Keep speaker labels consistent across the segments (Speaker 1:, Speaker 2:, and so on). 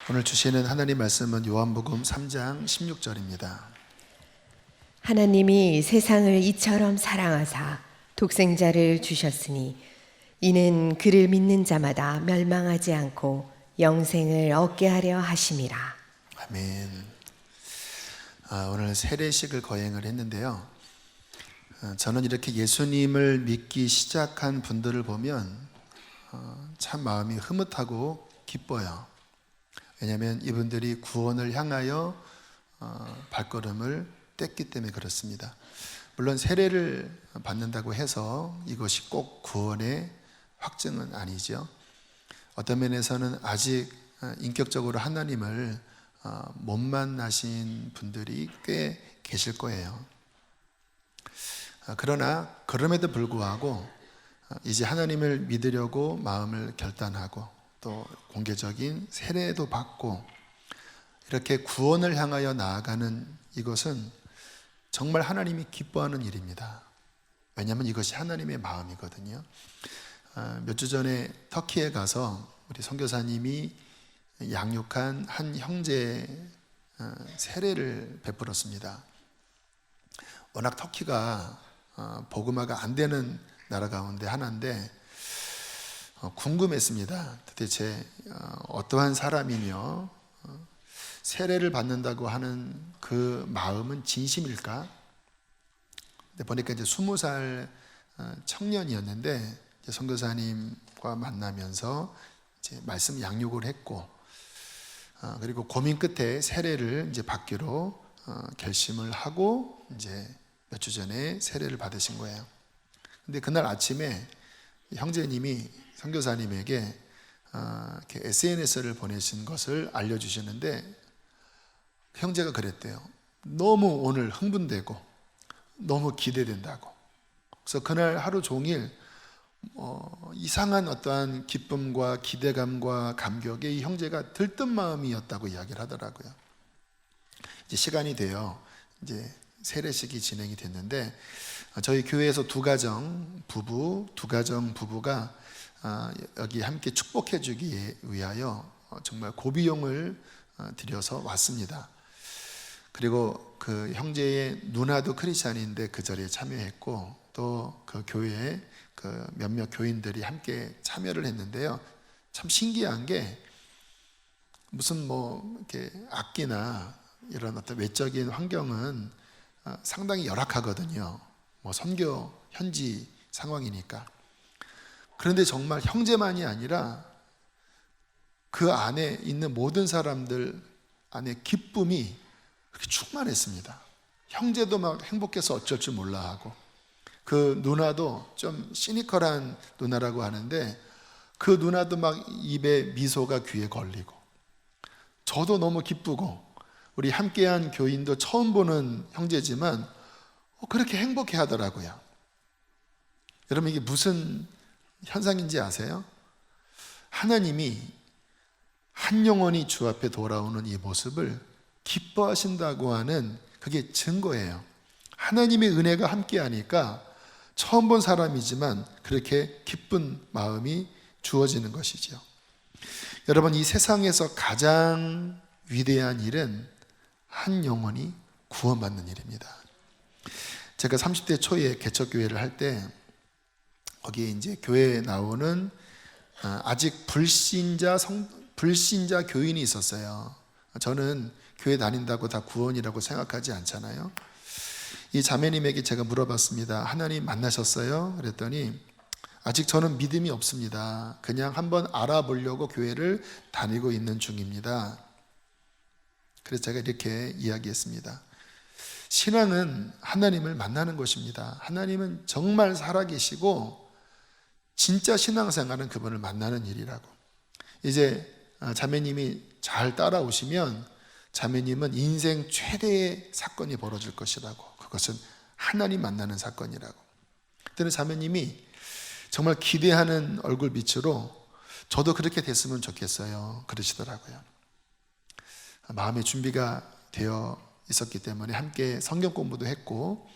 Speaker 1: 오늘 주시는 하나님 말씀은 요한복음 3장 16절입니다.
Speaker 2: 하나님이 세상을 이처럼 사랑하사 독생자를 주셨으니 이는 그를 믿는 자마다 멸망하지 않고 영생을 얻게 하려 하심이라.
Speaker 1: 아멘. 오늘 세례식을 거행을 했는데요. 저는 이렇게 예수님을 믿기 시작한 분들을 보면 참 마음이 흐뭇하고 기뻐요. 왜냐하면 이분들이 구원을 향하여 발걸음을 뗐기 때문에 그렇습니다. 물론 세례를 받는다고 해서 이것이 꼭 구원의 확증은 아니죠. 어떤 면에서는 아직 인격적으로 하나님을 못 만나신 분들이 꽤 계실 거예요. 그러나 그럼에도 불구하고 이제 하나님을 믿으려고 마음을 결단하고 또 공개적인 세례도 받고 이렇게 구원을 향하여 나아가는 이것은 정말 하나님이 기뻐하는 일입니다. 왜냐하면 이것이 하나님의 마음이거든요. 몇 주 전에 터키에 가서 우리 선교사님이 양육한 한 형제 세례를 베풀었습니다. 워낙 터키가 복음화가 안 되는 나라 가운데 하나인데 궁금했습니다. 도대체 어떠한 사람이며 세례를 받는다고 하는 그 마음은 진심일까? 근데 보니까 이제 20살 청년이었는데 선교사님과 만나면서 이제 말씀 양육을 했고 그리고 고민 끝에 세례를 이제 받기로 결심을 하고 이제 몇 주 전에 세례를 받으신 거예요. 근데 그날 아침에 형제님이 선교사님에게 이렇게 SNS를 보내신 것을 알려주시는데 형제가 그랬대요. 너무 오늘 흥분되고 너무 기대된다고. 그래서 그날 하루 종일 이상한 어떠한 기쁨과 기대감과 감격에 이 형제가 들뜬 마음이었다고 이야기를 하더라고요. 이제 시간이 돼요. 이제 세례식이 진행이 됐는데 저희 교회에서 두 가정 부부가 여기 함께 축복해 주기 위하여 정말 고비용을 드려서 왔습니다. 그리고 그 형제의 누나도 크리스찬인데 그 자리에 참여했고 또 그 교회에 그 몇몇 교인들이 함께 참여를 했는데요. 참 신기한 게 무슨 뭐 이렇게 악기나 이런 어떤 외적인 환경은 상당히 열악하거든요. 뭐 선교 현지 상황이니까. 그런데 정말 형제만이 아니라 그 안에 있는 모든 사람들 안에 기쁨이 그렇게 충만했습니다. 형제도 막 행복해서 어쩔 줄 몰라 하고 그 누나도 좀 시니컬한 누나라고 하는데 그 누나도 막 입에 미소가 귀에 걸리고 저도 너무 기쁘고 우리 함께한 교인도 처음 보는 형제지만 그렇게 행복해 하더라고요. 여러분 이게 무슨 현상인지 아세요? 하나님이 한 영혼이 주 앞에 돌아오는 이 모습을 기뻐하신다고 하는 그게 증거예요. 하나님의 은혜가 함께하니까 처음 본 사람이지만 그렇게 기쁜 마음이 주어지는 것이죠. 여러분 이 세상에서 가장 위대한 일은 한 영혼이 구원받는 일입니다. 제가 30대 초에 개척교회를 할 때 거기에 이제 교회에 나오는 아직 불신자 교인이 있었어요. 저는 교회 다닌다고 다 구원이라고 생각하지 않잖아요. 이 자매님에게 제가 물어봤습니다. 하나님 만나셨어요? 그랬더니 아직 저는 믿음이 없습니다. 그냥 한번 알아보려고 교회를 다니고 있는 중입니다. 그래서 제가 이렇게 이야기했습니다. 신앙은 하나님을 만나는 것입니다. 하나님은 정말 살아계시고 진짜 신앙생활은 그분을 만나는 일이라고. 이제 자매님이 잘 따라오시면 자매님은 인생 최대의 사건이 벌어질 것이라고. 그것은 하나님 만나는 사건이라고. 그때는 자매님이 정말 기대하는 얼굴빛으로 저도 그렇게 됐으면 좋겠어요 그러시더라고요. 마음의 준비가 되어 있었기 때문에 함께 성경 공부도 했고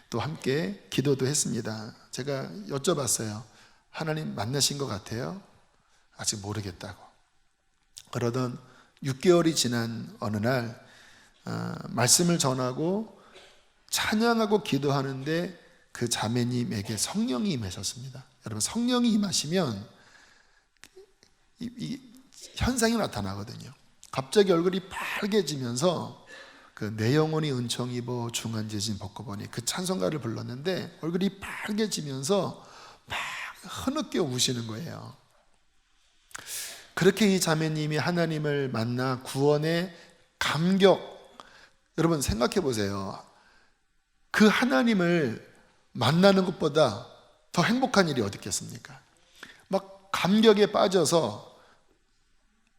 Speaker 1: 또 함께 기도도 했습니다. 제가 여쭤봤어요. 하나님 만나신 것 같아요? 아직 모르겠다고. 그러던 6개월이 지난 어느 날 말씀을 전하고 찬양하고 기도하는데 그 자매님에게 성령이 임하셨습니다. 여러분, 성령이 임하시면 이 현상이 나타나거든요. 갑자기 얼굴이 빨개지면서 내 영혼이 은총 입어 중한제진 벗고 보니 그 찬송가를 불렀는데 얼굴이 빨개지면서 막 흐느껴 우시는 거예요. 그렇게 이 자매님이 하나님을 만나 구원의 감격, 여러분 생각해 보세요. 그 하나님을 만나는 것보다 더 행복한 일이 어디 있겠습니까? 막 감격에 빠져서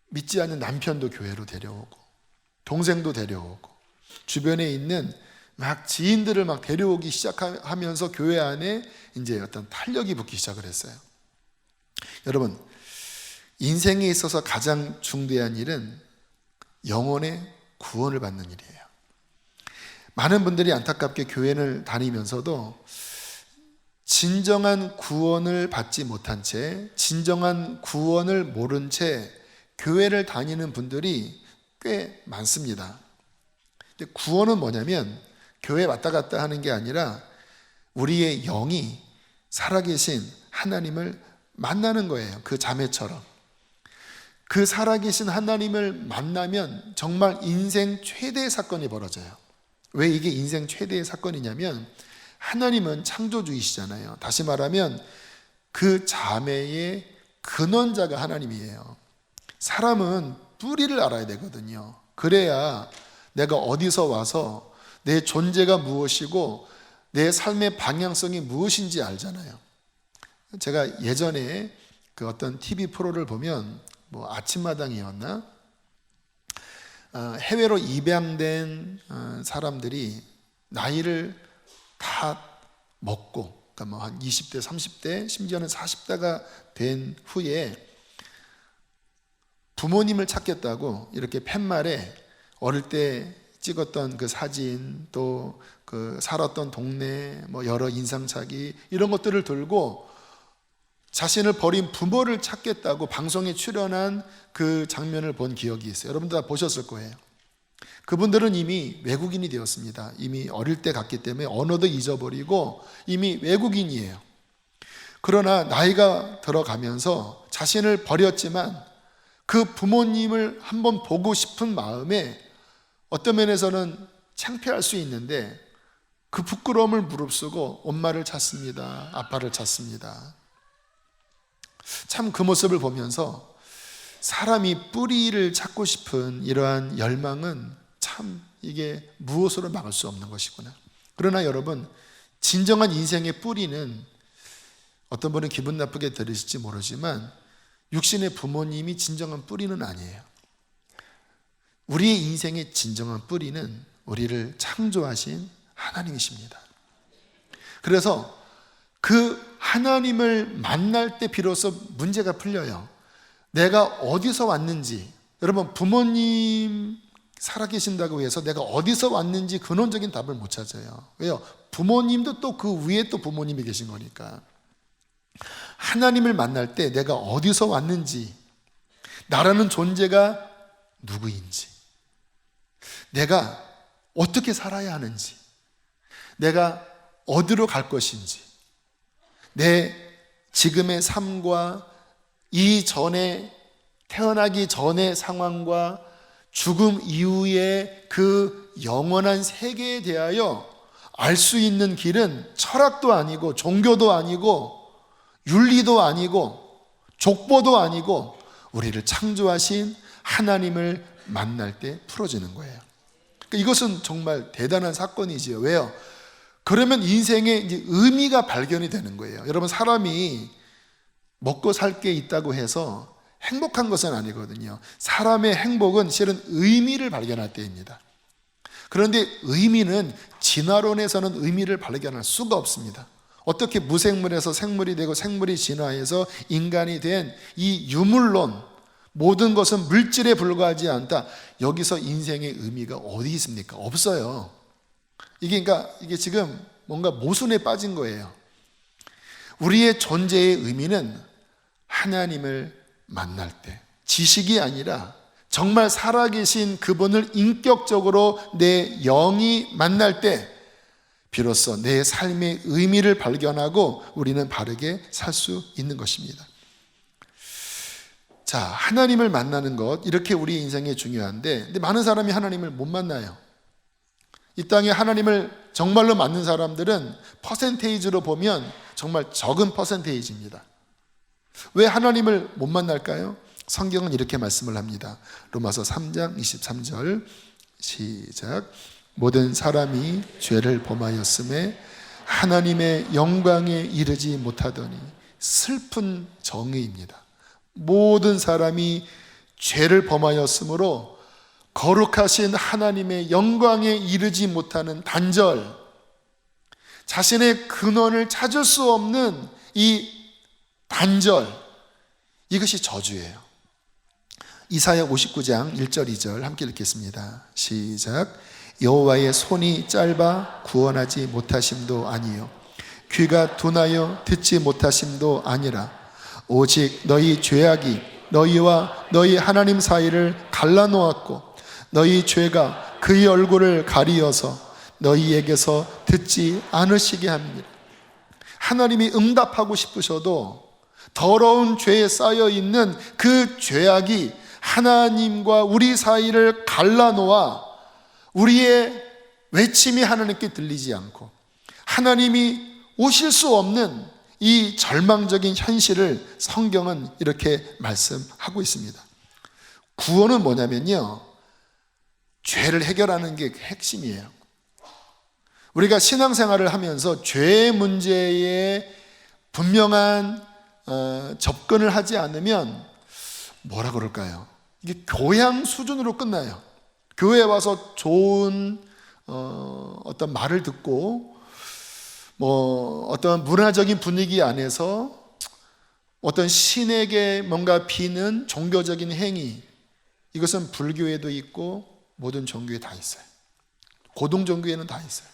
Speaker 1: 믿지 않는 남편도 교회로 데려오고 동생도 데려오고 주변에 있는 막 지인들을 막 데려오기 시작하면서 교회 안에 이제 어떤 탄력이 붙기 시작을 했어요. 여러분, 인생에 있어서 가장 중대한 일은 영혼의 구원을 받는 일이에요. 많은 분들이 안타깝게 교회를 다니면서도 진정한 구원을 받지 못한 채, 진정한 구원을 모른 채 교회를 다니는 분들이 꽤 많습니다. 근데 구원은 뭐냐면 교회 왔다 갔다 하는 게 아니라 우리의 영이 살아계신 하나님을 만나는 거예요. 그 자매처럼. 그 살아계신 하나님을 만나면 정말 인생 최대의 사건이 벌어져요. 왜 이게 인생 최대의 사건이냐면 하나님은 창조주이시잖아요. 다시 말하면 그 자매의 근원자가 하나님이에요. 사람은 뿌리를 알아야 되거든요. 그래야 내가 어디서 와서 내 존재가 무엇이고 내 삶의 방향성이 무엇인지 알잖아요. 제가 예전에 그 어떤 TV 프로를 보면 아침마당이었나? 해외로 입양된 사람들이 나이를 다 먹고, 그러니까 한 20대, 30대, 심지어는 40대가 된 후에 부모님을 찾겠다고 이렇게 팻말에 어릴 때 찍었던 그 사진, 또 그 살았던 동네, 여러 인상착의 이런 것들을 들고 자신을 버린 부모를 찾겠다고 방송에 출연한 그 장면을 본 기억이 있어요. 여러분들 다 보셨을 거예요. 그분들은 이미 외국인이 되었습니다. 이미 어릴 때 갔기 때문에 언어도 잊어버리고 이미 외국인이에요. 그러나 나이가 들어가면서 자신을 버렸지만 그 부모님을 한번 보고 싶은 마음에 어떤 면에서는 창피할 수 있는데 그 부끄러움을 무릅쓰고 엄마를 찾습니다. 아빠를 찾습니다. 참 그 모습을 보면서 사람이 뿌리를 찾고 싶은 이러한 열망은 참 이게 무엇으로 막을 수 없는 것이구나. 그러나 여러분, 진정한 인생의 뿌리는 어떤 분은 기분 나쁘게 들으실지 모르지만 육신의 부모님이 진정한 뿌리는 아니에요. 우리의 인생의 진정한 뿌리는 우리를 창조하신 하나님이십니다. 그래서 그 하나님을 만날 때 비로소 문제가 풀려요. 내가 어디서 왔는지, 여러분 부모님 살아계신다고 해서 내가 어디서 왔는지 근원적인 답을 못 찾아요. 왜요? 부모님도 또 그 위에 또 부모님이 계신 거니까. 하나님을 만날 때 내가 어디서 왔는지, 나라는 존재가 누구인지, 내가 어떻게 살아야 하는지, 내가 어디로 갈 것인지, 내 지금의 삶과 이전에 태어나기 전의 상황과 죽음 이후의 그 영원한 세계에 대하여 알 수 있는 길은 철학도 아니고 종교도 아니고 윤리도 아니고 족보도 아니고 우리를 창조하신 하나님을 만날 때 풀어지는 거예요. 그러니까 이것은 정말 대단한 사건이지요. 왜요? 그러면 인생에 이제 의미가 발견이 되는 거예요. 여러분, 사람이 먹고 살 게 있다고 해서 행복한 것은 아니거든요. 사람의 행복은 실은 의미를 발견할 때입니다. 그런데 의미는 진화론에서는 의미를 발견할 수가 없습니다. 어떻게 무생물에서 생물이 되고 생물이 진화해서 인간이 된 이 유물론, 모든 것은 물질에 불과하지 않다. 여기서 인생의 의미가 어디 있습니까? 없어요. 그러니까 이게 지금 뭔가 모순에 빠진 거예요. 우리의 존재의 의미는 하나님을 만날 때, 지식이 아니라 정말 살아계신 그분을 인격적으로 내 영이 만날 때 비로소 내 삶의 의미를 발견하고 우리는 바르게 살 수 있는 것입니다. 자, 하나님을 만나는 것, 이렇게 우리 인생에 중요한데, 근데 많은 사람이 하나님을 못 만나요. 이 땅에 하나님을 정말로 만난 사람들은 퍼센테이지로 보면 정말 적은 퍼센테이지입니다. 왜 하나님을 못 만날까요? 성경은 이렇게 말씀을 합니다. 로마서 3장 23절 시작. 모든 사람이 죄를 범하였음에 하나님의 영광에 이르지 못하더니. 슬픈 정의입니다. 모든 사람이 죄를 범하였으므로 거룩하신 하나님의 영광에 이르지 못하는 단절, 자신의 근원을 찾을 수 없는 이 단절, 이것이 저주예요. 이사야 59장 1절 2절 함께 읽겠습니다. 시작. 여호와의 손이 짧아 구원하지 못하심도 아니요 귀가 둔하여 듣지 못하심도 아니라 오직 너희 죄악이 너희와 너희 하나님 사이를 갈라놓았고 너희 죄가 그의 얼굴을 가리어서 너희에게서 듣지 않으시게 합니다. 하나님이 응답하고 싶으셔도 더러운 죄에 쌓여있는 그 죄악이 하나님과 우리 사이를 갈라놓아 우리의 외침이 하나님께 들리지 않고 하나님이 오실 수 없는 이 절망적인 현실을 성경은 이렇게 말씀하고 있습니다. 구원은 뭐냐면요, 죄를 해결하는 게 핵심이에요. 우리가 신앙생활을 하면서 죄의 문제에 분명한 접근을 하지 않으면 뭐라 그럴까요? 이게 교양 수준으로 끝나요. 교회에 와서 좋은 어떤 말을 듣고 어떤 문화적인 분위기 안에서 어떤 신에게 뭔가 비는 종교적인 행위, 이것은 불교에도 있고 모든 종교에 다 있어요. 고등 종교에는 다 있어요.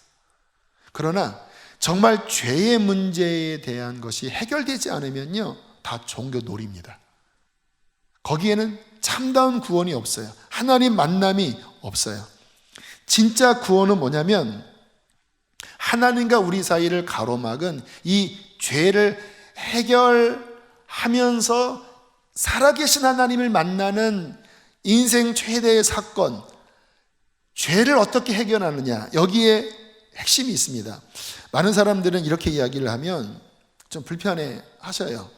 Speaker 1: 그러나 정말 죄의 문제에 대한 것이 해결되지 않으면요, 다 종교 놀이입니다. 거기에는 참다운 구원이 없어요. 하나님 만남이 없어요. 진짜 구원은 뭐냐면 하나님과 우리 사이를 가로막은 이 죄를 해결하면서 살아계신 하나님을 만나는 인생 최대의 사건, 죄를 어떻게 해결하느냐, 여기에 핵심이 있습니다. 많은 사람들은 이렇게 이야기를 하면 좀 불편해 하셔요.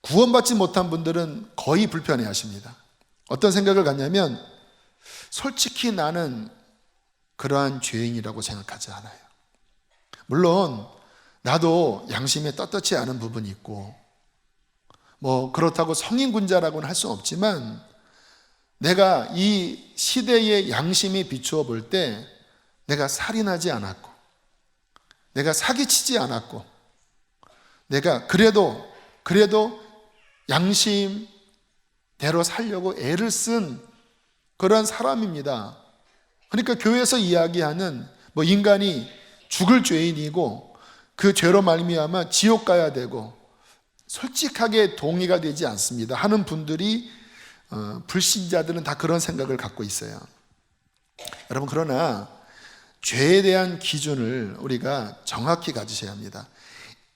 Speaker 1: 구원받지 못한 분들은 거의 불편해 하십니다. 어떤 생각을 갖냐면 솔직히 나는 그러한 죄인이라고 생각하지 않아요. 물론 나도 양심에 떳떳지 않은 부분이 있고 그렇다고 성인군자라고는 할 수는 없지만 내가 이 시대의 양심에 비추어 볼 때 내가 살인하지 않았고 내가 사기치지 않았고 내가 그래도 양심대로 살려고 애를 쓴 그런 사람입니다. 그러니까 교회에서 이야기하는 인간이 죽을 죄인이고 그 죄로 말미암아 지옥 가야 되고 솔직하게 동의가 되지 않습니다 하는 분들이 불신자들은 다 그런 생각을 갖고 있어요. 여러분, 그러나 죄에 대한 기준을 우리가 정확히 가지셔야 합니다.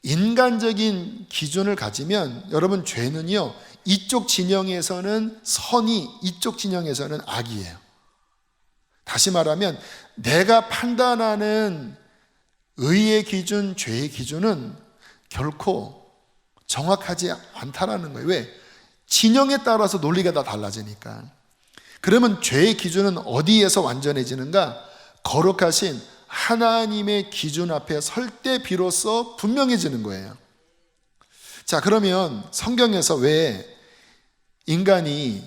Speaker 1: 인간적인 기준을 가지면 여러분, 죄는요, 이쪽 진영에서는 선이, 이쪽 진영에서는 악이에요. 다시 말하면 내가 판단하는 의의 기준, 죄의 기준은 결코 정확하지 않다라는 거예요. 왜? 진영에 따라서 논리가 다 달라지니까. 그러면 죄의 기준은 어디에서 완전해지는가? 거룩하신 하나님의 기준 앞에 설 때 비로소 분명해지는 거예요. 자, 그러면 성경에서 왜 인간이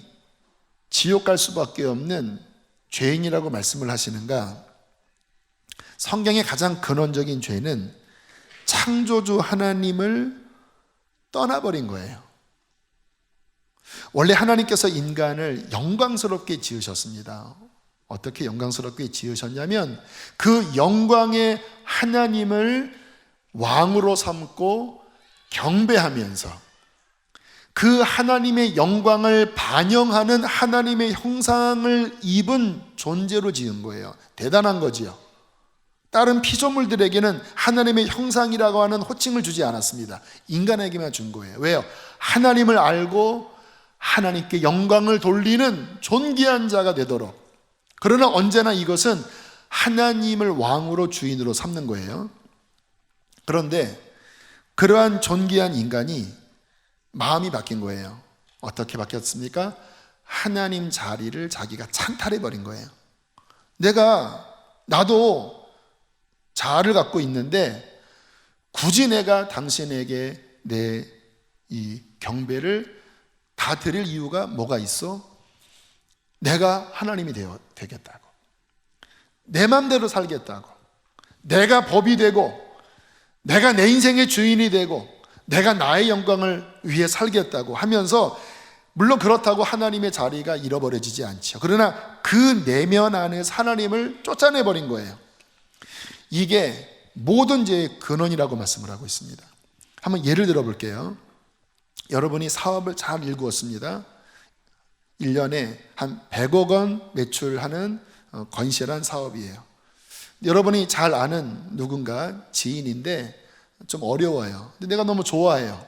Speaker 1: 지옥 갈 수밖에 없는 죄인이라고 말씀을 하시는가? 성경의 가장 근원적인 죄는 창조주 하나님을 떠나버린 거예요. 원래 하나님께서 인간을 영광스럽게 지으셨습니다. 어떻게 영광스럽게 지으셨냐면 그 영광의 하나님을 왕으로 삼고 경배하면서 그 하나님의 영광을 반영하는 하나님의 형상을 입은 존재로 지은 거예요. 대단한 거지요. 다른 피조물들에게는 하나님의 형상이라고 하는 호칭을 주지 않았습니다. 인간에게만 준 거예요. 왜요? 하나님을 알고 하나님께 영광을 돌리는 존귀한 자가 되도록. 그러나 언제나 이것은 하나님을 왕으로 주인으로 삼는 거예요. 그런데 그러한 존귀한 인간이 마음이 바뀐 거예요. 어떻게 바뀌었습니까? 하나님 자리를 자기가 찬탈해 버린 거예요. 나도 자아를 갖고 있는데 굳이 내가 당신에게 내 이 경배를 다 드릴 이유가 뭐가 있어? 내가 하나님이 되겠다고, 내 맘대로 살겠다고, 내가 법이 되고, 내가 내 인생의 주인이 되고, 내가 나의 영광을 위해 살겠다고 하면서, 물론 그렇다고 하나님의 자리가 잃어버려지지 않죠. 그러나 그 내면 안에 하나님을 쫓아내버린 거예요. 이게 모든 죄의 근원이라고 말씀을 하고 있습니다. 한번 예를 들어 볼게요. 여러분이 사업을 잘 일구었습니다. 1년에 한 100억 원 매출하는 건실한 사업이에요. 여러분이 잘 아는 누군가 지인인데 좀 어려워요. 근데 내가 너무 좋아해요.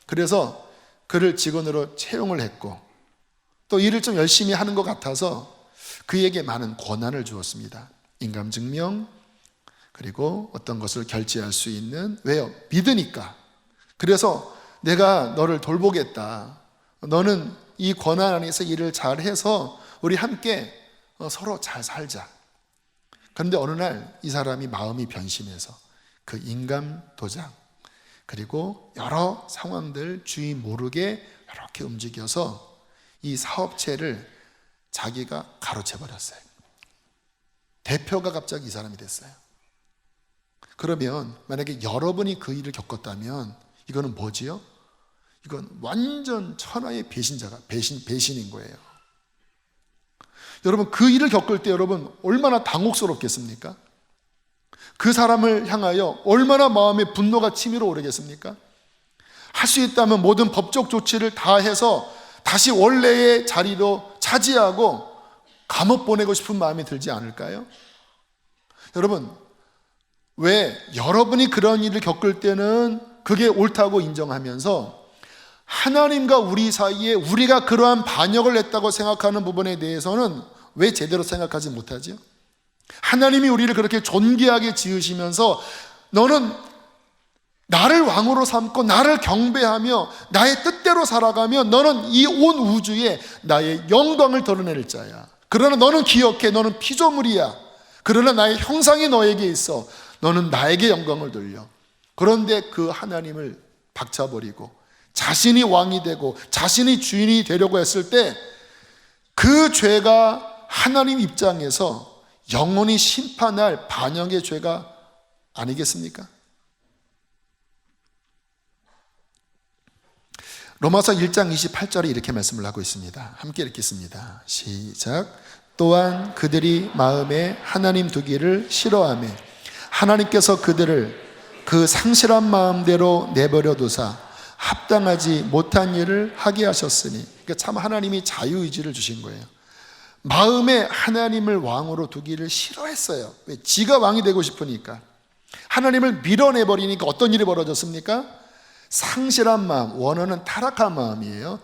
Speaker 1: 그래서 그를 직원으로 채용을 했고, 또 일을 좀 열심히 하는 것 같아서 그에게 많은 권한을 주었습니다. 인감증명, 그리고 어떤 것을 결제할 수 있는, 왜요? 믿으니까. 그래서 내가 너를 돌보겠다, 너는 이 권한 안에서 일을 잘해서 우리 함께 서로 잘 살자. 그런데 어느 날 이 사람이 마음이 변심해서 그 인감 도장, 그리고 여러 상황들 주의 모르게 이렇게 움직여서 이 사업체를 자기가 가로채 버렸어요. 대표가 갑자기 이 사람이 됐어요. 그러면 만약에 여러분이 그 일을 겪었다면 이거는 뭐지요? 이건 완전 천하의 배신인 거예요. 여러분, 그 일을 겪을 때 여러분 얼마나 당혹스럽겠습니까? 그 사람을 향하여 얼마나 마음의 분노가 치밀어 오르겠습니까? 할 수 있다면 모든 법적 조치를 다 해서 다시 원래의 자리로 차지하고 감옥 보내고 싶은 마음이 들지 않을까요? 여러분, 왜 여러분이 그런 일을 겪을 때는 그게 옳다고 인정하면서 하나님과 우리 사이에 우리가 그러한 반역을 했다고 생각하는 부분에 대해서는 왜 제대로 생각하지 못하죠? 하나님이 우리를 그렇게 존귀하게 지으시면서 너는 나를 왕으로 삼고 나를 경배하며 나의 뜻대로 살아가면 너는 이 온 우주에 나의 영광을 드러낼 자야. 그러나 너는 기억해, 너는 피조물이야. 그러나 나의 형상이 너에게 있어. 너는 나에게 영광을 돌려. 그런데 그 하나님을 박차버리고 자신이 왕이 되고 자신이 주인이 되려고 했을 때 그 죄가 하나님 입장에서 영원히 심판할 반역의 죄가 아니겠습니까? 로마서 1장 28절에 이렇게 말씀을 하고 있습니다. 함께 읽겠습니다. 시작. 또한 그들이 마음에 하나님 두기를 싫어하며 하나님께서 그들을 그 상실한 마음대로 내버려 두사 합당하지 못한 일을 하게 하셨으니, 그러니까 참 하나님이 자유의지를 주신 거예요. 마음에 하나님을 왕으로 두기를 싫어했어요. 왜? 지가 왕이 되고 싶으니까. 하나님을 밀어내버리니까 어떤 일이 벌어졌습니까? 상실한 마음, 원어는 타락한 마음이에요.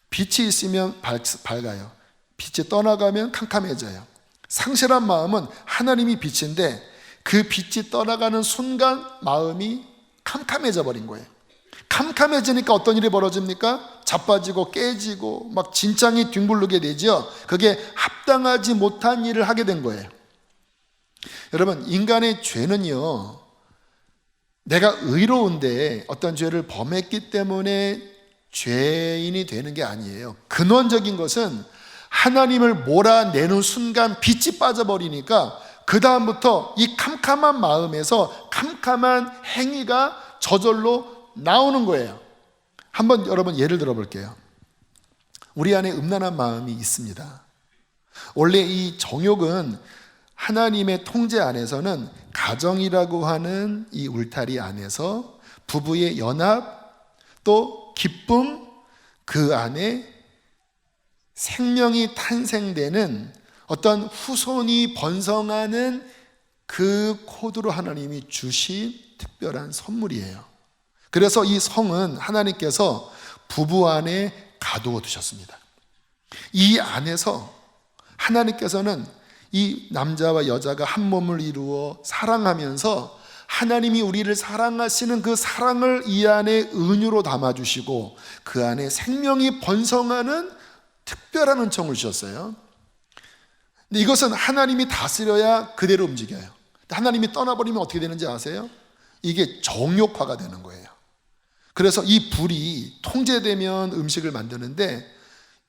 Speaker 1: 빛이 있으면 밝아요. 빛이 떠나가면 캄캄해져요. 상실한 마음은 하나님이 빛인데 그 빛이 떠나가는 순간 마음이 캄캄해져 버린 거예요. 캄캄해지니까 어떤 일이 벌어집니까? 자빠지고 깨지고 막 진창이 뒹굴르게 되죠. 그게 합당하지 못한 일을 하게 된 거예요. 여러분, 인간의 죄는요, 내가 의로운데 어떤 죄를 범했기 때문에 죄인이 되는 게 아니에요. 근원적인 것은 하나님을 몰아내는 순간 빛이 빠져버리니까 그 다음부터 이 캄캄한 마음에서 캄캄한 행위가 저절로 나오는 거예요. 한번 여러분 예를 들어 볼게요. 우리 안에 음란한 마음이 있습니다. 원래 이 정욕은 하나님의 통제 안에서는 가정이라고 하는 이 울타리 안에서 부부의 연합, 또 기쁨, 그 안에 생명이 탄생되는 어떤 후손이 번성하는 그 코드로 하나님이 주신 특별한 선물이에요. 그래서 이 성은 하나님께서 부부 안에 가두어 두셨습니다. 이 안에서 하나님께서는 이 남자와 여자가 한 몸을 이루어 사랑하면서 하나님이 우리를 사랑하시는 그 사랑을 이 안에 은유로 담아주시고 그 안에 생명이 번성하는 특별한 은총을 주셨어요. 근데 이것은 하나님이 다스려야 그대로 움직여요. 하나님이 떠나버리면 어떻게 되는지 아세요? 이게 정욕화가 되는 거예요. 그래서 이 불이 통제되면 음식을 만드는데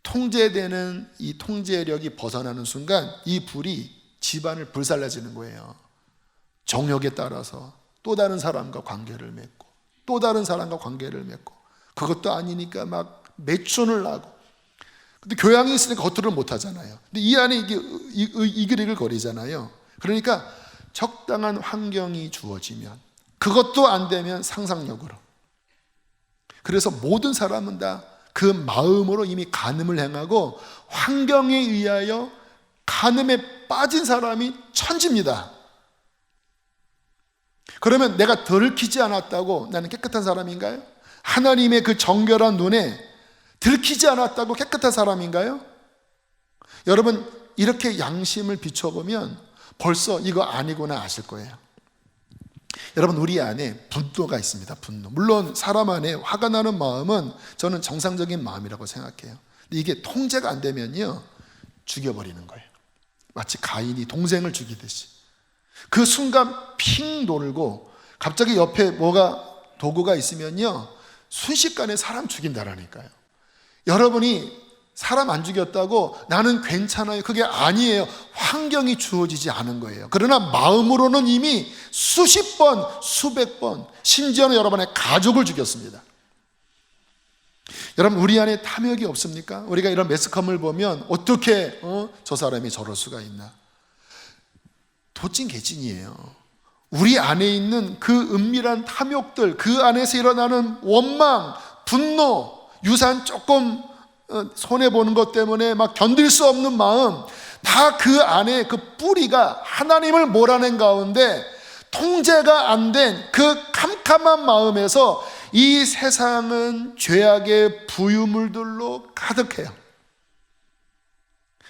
Speaker 1: 통제되는 이 통제력이 벗어나는 순간 이 불이 집안을 불살라지는 거예요. 정욕에 따라서 또 다른 사람과 관계를 맺고 또 다른 사람과 관계를 맺고 그것도 아니니까 막 매춘을 하고 근데 교양이 있으니까 겉으로 못 하잖아요. 근데 이 안에 이게 이글이글 거리잖아요. 그러니까 적당한 환경이 주어지면 그것도 안 되면 상상력으로 그래서 모든 사람은 다 그 마음으로 이미 간음을 행하고 환경에 의하여 간음에 빠진 사람이 천지입니다. 그러면 내가 들키지 않았다고 나는 깨끗한 사람인가요? 하나님의 그 정결한 눈에 들키지 않았다고 깨끗한 사람인가요? 여러분 이렇게 양심을 비춰보면 벌써 이거 아니구나 아실 거예요. 여러분 우리 안에 분노가 있습니다. 분노. 물론 사람 안에 화가 나는 마음은 저는 정상적인 마음이라고 생각해요. 근데 이게 통제가 안 되면요 죽여버리는 거예요. 마치 가인이 동생을 죽이듯이 그 순간 핑 돌고 갑자기 옆에 뭐가 도구가 있으면요 순식간에 사람 죽인다라니까요. 여러분이 사람 안 죽였다고 나는 괜찮아요 그게 아니에요. 환경이 주어지지 않은 거예요. 그러나 마음으로는 이미 수십 번 수백 번 심지어는 여러분의 가족을 죽였습니다. 여러분 우리 안에 탐욕이 없습니까? 우리가 이런 매스컴을 보면 어떻게 저 사람이 저럴 수가 있나. 도찐개찐이에요. 우리 안에 있는 그 은밀한 탐욕들 그 안에서 일어나는 원망 분노 유산 조금 손해보는 것 때문에 막 견딜 수 없는 마음 다 그 안에 그 뿌리가 하나님을 몰아낸 가운데 통제가 안 된 그 캄캄한 마음에서 이 세상은 죄악의 부유물들로 가득해요.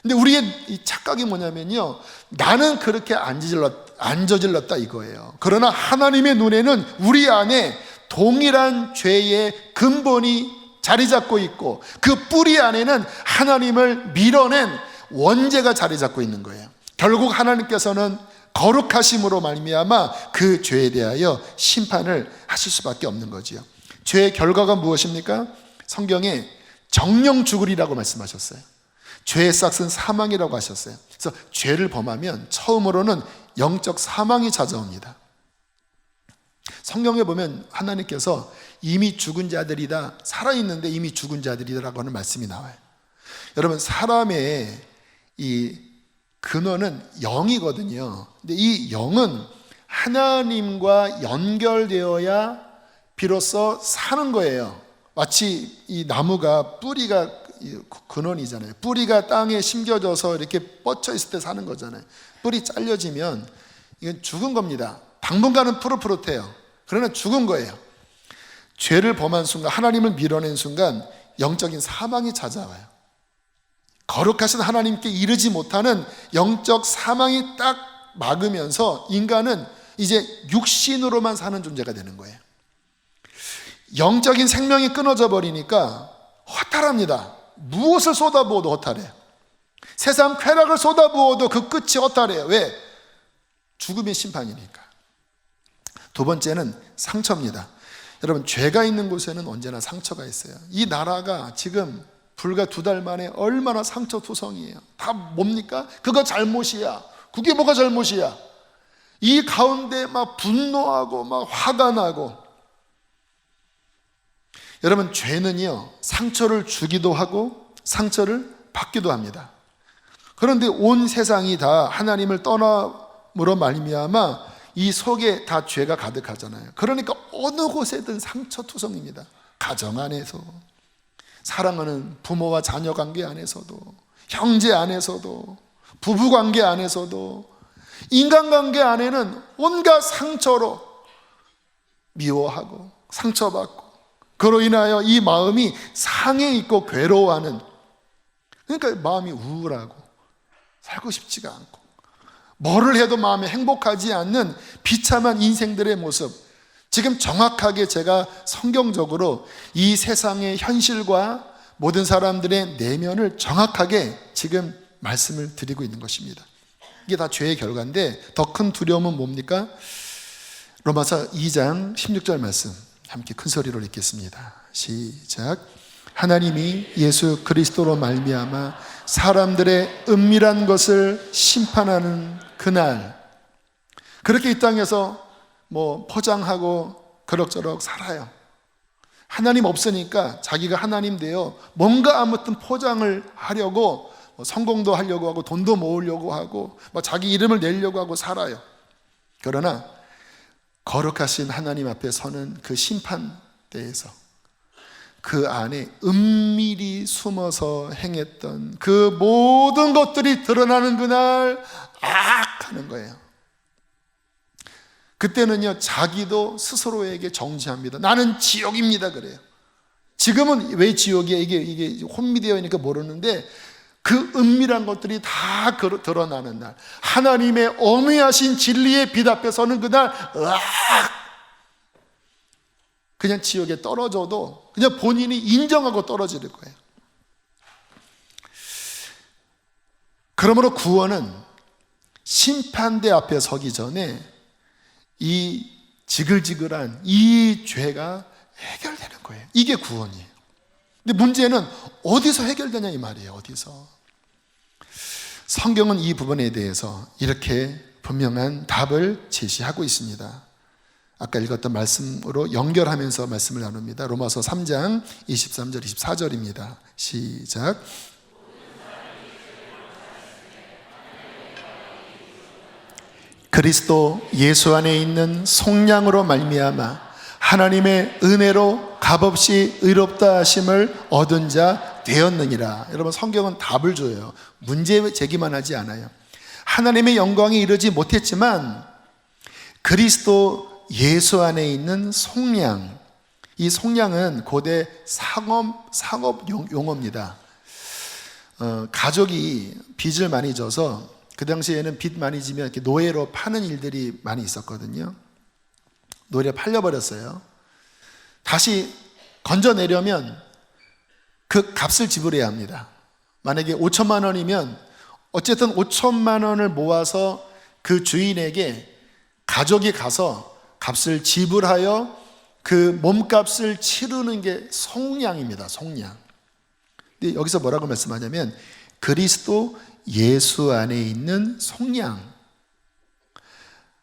Speaker 1: 근데 우리의 이 착각이 뭐냐면요 나는 그렇게 안 저질렀다 이거예요. 그러나 하나님의 눈에는 우리 안에 동일한 죄의 근본이 자리 잡고 있고 그 뿌리 안에는 하나님을 밀어낸 원죄가 자리 잡고 있는 거예요. 결국 하나님께서는 거룩하심으로 말미암아 그 죄에 대하여 심판을 하실 수밖에 없는 거지요. 죄의 결과가 무엇입니까? 성경에 정령 죽으리라고 말씀하셨어요. 죄의 싹은 사망이라고 하셨어요. 그래서 죄를 범하면 처음으로는 영적 사망이 찾아옵니다. 성경에 보면 하나님께서 이미 죽은 자들이다 살아있는데 이미 죽은 자들이라고 하는 말씀이 나와요. 여러분 사람의 이 근원은 영이거든요. 근데 이 영은 하나님과 연결되어야 비로소 사는 거예요. 마치 이 나무가 뿌리가 근원이잖아요. 뿌리가 땅에 심겨져서 이렇게 뻗쳐 있을 때 사는 거잖아요. 뿌리 잘려지면 이건 죽은 겁니다. 당분간은 푸릇푸릇해요. 그러나 죽은 거예요. 죄를 범한 순간 하나님을 밀어낸 순간 영적인 사망이 찾아와요. 거룩하신 하나님께 이르지 못하는 영적 사망이 딱 막으면서 인간은 이제 육신으로만 사는 존재가 되는 거예요. 영적인 생명이 끊어져 버리니까 허탈합니다. 무엇을 쏟아부어도 허탈해요. 세상 쾌락을 쏟아부어도 그 끝이 허탈해요. 왜? 죽음의 심판이니까. 두 번째는 상처입니다. 여러분 죄가 있는 곳에는 언제나 상처가 있어요. 이 나라가 지금 불과 2달 만에 얼마나 상처투성이에요. 다 뭡니까? 그거 잘못이야. 그게 뭐가 잘못이야? 이 가운데 막 분노하고 막 화가 나고. 여러분 죄는요 상처를 주기도 하고 상처를 받기도 합니다. 그런데 온 세상이 다 하나님을 떠남으로 말미암아 이 속에 다 죄가 가득하잖아요. 그러니까 어느 곳에든 상처투성입니다. 가정 안에서 사랑하는 부모와 자녀 관계 안에서도, 형제 안에서도, 부부 관계 안에서도, 인간관계 안에는 온갖 상처로 미워하고 상처받고, 그로 인하여 이 마음이 상해 있고 괴로워하는, 그러니까 마음이 우울하고 살고 싶지가 않고 뭐를 해도 마음이 행복하지 않는 비참한 인생들의 모습, 지금 정확하게 제가 성경적으로 이 세상의 현실과 모든 사람들의 내면을 정확하게 지금 말씀을 드리고 있는 것입니다. 이게 다 죄의 결과인데 더 큰 두려움은 뭡니까? 로마서 2장 16절 말씀 함께 큰 소리로 읽겠습니다. 시작. 하나님이 예수 그리스도로 말미암아 사람들의 은밀한 것을 심판하는 그날, 그렇게 이 땅에서 뭐 포장하고 그럭저럭 살아요. 하나님 없으니까 자기가 하나님 되어 뭔가 아무튼 포장을 하려고 성공도 하려고 하고 돈도 모으려고 하고 뭐 자기 이름을 내려고 하고 살아요. 그러나 거룩하신 하나님 앞에 서는 그 심판대에서 그 안에 은밀히 숨어서 행했던 그 모든 것들이 드러나는 그날 하는 거예요. 그때는요, 자기도 스스로에게 정지합니다. 나는 지옥입니다 그래요. 지금은 왜 지옥이야, 이게 혼미되어 있으니까 모르는데 그 은밀한 것들이 다 드러나는 날, 하나님의 어미하신 진리의 빛 앞에 서는 그날 그냥 지옥에 떨어져도 그냥 본인이 인정하고 떨어지는 거예요. 그러므로 구원은 심판대 앞에 서기 전에 이 지글지글한 이 죄가 해결되는 거예요. 이게 구원이에요. 근데 문제는 어디서 해결되냐 이 말이에요. 어디서? 성경은 이 부분에 대해서 이렇게 분명한 답을 제시하고 있습니다. 아까 읽었던 말씀으로 연결하면서 말씀을 나눕니다. 로마서 3장 23절 24절입니다. 시작. 그리스도 예수 안에 있는 속량으로 말미암아 하나님의 은혜로 값없이 의롭다 하심을 얻은 자 되었느니라. 여러분, 성경은 답을 줘요. 문제 제기만 하지 않아요. 하나님의 영광에 이르지 못했지만 그리스도 예수 안에 있는 속량, 이 속량은 고대 상업 용어입니다. 가족이 빚을 많이 져서 그 당시에는 빚 많이 지면 이렇게 노예로 파는 일들이 많이 있었거든요. 노예로 팔려버렸어요. 다시 건져내려면 그 값을 지불해야 합니다. 만약에 5천만 원이면 어쨌든 5천만 원을 모아서 그 주인에게 가족이 가서 값을 지불하여 그 몸값을 치르는 게 속량입니다. 속량. 근데 여기서 뭐라고 말씀하냐면 그리스도 예수 안에 있는 속량,